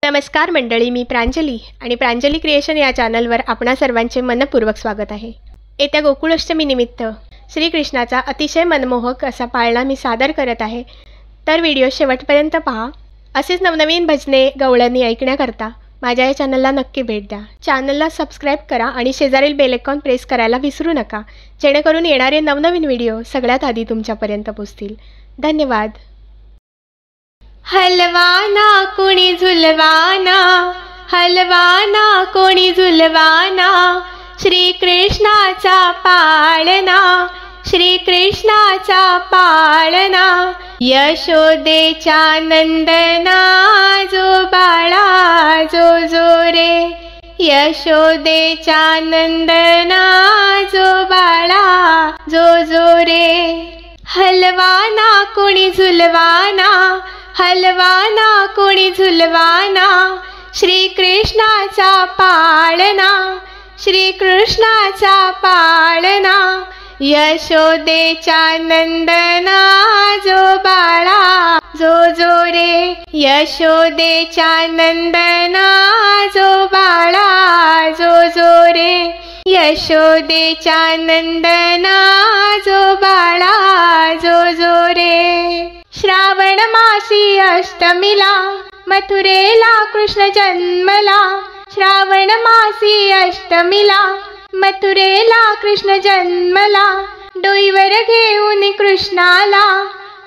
नमस्कार मंडळी, मी प्रांजली आणि प्रांजली क्रिएशन या चॅनलवर आपणा सर्वांचे मनपूर्वक स्वागत आहे। येत्या गोकुळाष्टमीनिमित्त श्रीकृष्णाचा अतिशय मनमोहक असा पाळणा मी सादर करत आहे, तर व्हिडिओ शेवटपर्यंत पहा। असेच नवनवीन भजने गवळणी ऐकण्याकरता माझ्या या चॅनलला नक्की भेट द्या। चॅनलला सबस्क्राइब करा आणि शेजारील बेल आयकॉन प्रेस करायला विसरू नका, जेणेकरून येणारे नवनवीन व्हिडिओ सगळ्यात आधी तुमच्यापर्यंत पोहोचतील। धन्यवाद। हलवाना कोणी झुलवाना, हलवाना कोणी झुलवाना, श्रीकृष्णाचा पाळणा, श्रीकृष्णाचा पाळणा। यशोदेच्या नंदना जो बाळा जो जो रे, यशोदेच्या नंदना जो बाळा जो जो रे। हलवाना कोणी झुलवाना, हलवाना कोणी झुलवाना, श्रीकृष्णाचा पाळणा, श्रीकृष्णाचा पाळणा। यशोदेच्या नंदना जो बाळा जो जो रे, यशोदेच्या नंदना जो बाळा जो जो रे, यशोदेच्या नंदना जो बाळा जो जो रे। श्रावण मासी अष्टमीला मथुरेला कृष्ण जन्मला, श्रावण मासी अष्टमीला मथुरेला कृष्ण जन्मला। डोईवर घेऊन कृष्णाला,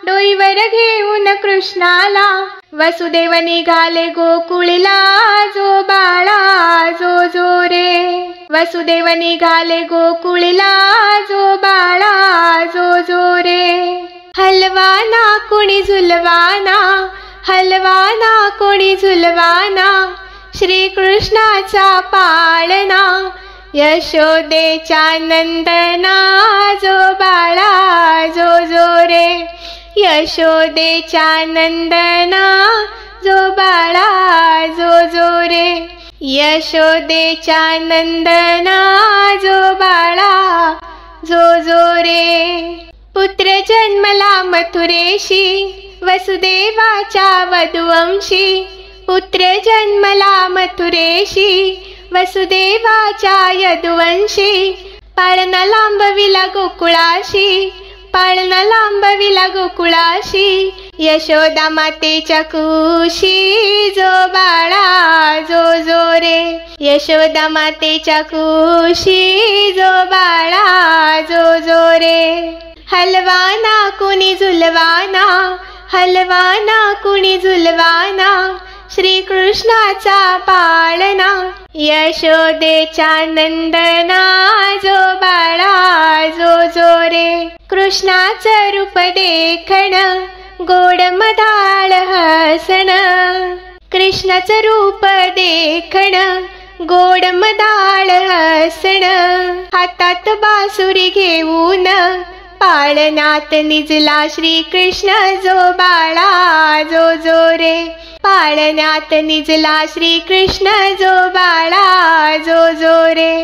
डोईवर घेऊन कृष्णाला, वसुदेव निघाले गोकुळला जो बाळा जो जो रे, वसुदेव निघाले गोकुळला जो बाळा जो जो रे। हलवाना कोणी झुलवाना, हलवाना कोणी झुलवाना, श्रीकृष्णाचा पाळणा, यशोदेच्या नंदना जो बाळा जो जो रे, यशोदेच्या नंदना जो बाळा जो जो रे, यशोदेच्या नंदना जो बाळा जो जो रे। पुत्र जन्मला मथुरेशी वसुदेवाच्या वधुवंशी, पुत्र जन्मला मथुरेशी वसुदेवाच्या यदुवंशी। पाळणा लांबविला गोकुळाशी, पाळणा लांबविला गोकुळाशी, यशोदा मातेच्या कुशी जो बाळा जो जो रे, यशोदा मातेच्या कुशी जो बाळा जो जो रे। हलवाना कोणी झुलवाना, हलवाना कोणी झुलवाना, श्रीकृष्णाचा पाळणा, यशोदेच्या नंदना जो बाळा जो जो रे। कृष्णाचं रूप देखण गोड मधाळ हसण, कृष्णाचं रूप देखण गोड मधाळ हसण। हातात बासुरी घेऊन पाळण्यात निजला श्रीकृष्ण जो बाळा जो जो रे, पाळण्यात निजला श्रीकृष्ण जो बाळा जो जो रे।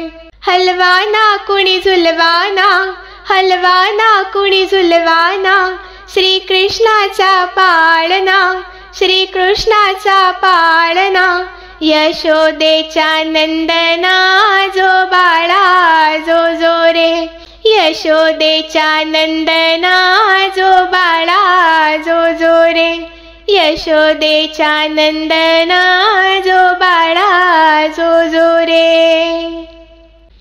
हलवाना कोणी झुलवाना, हलवाना कोणी झुलवाना, श्रीकृष्णाचा पाळणा, श्रीकृष्णाचा पाळणा। यशोदेच्या नंदना जो बाळा जो जो रे, यशोदेच्या नंदना जो बाळा जो जो रे, यशोदेच्या नंदना जो बाळा जो जो रे।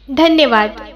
धन्यवाद।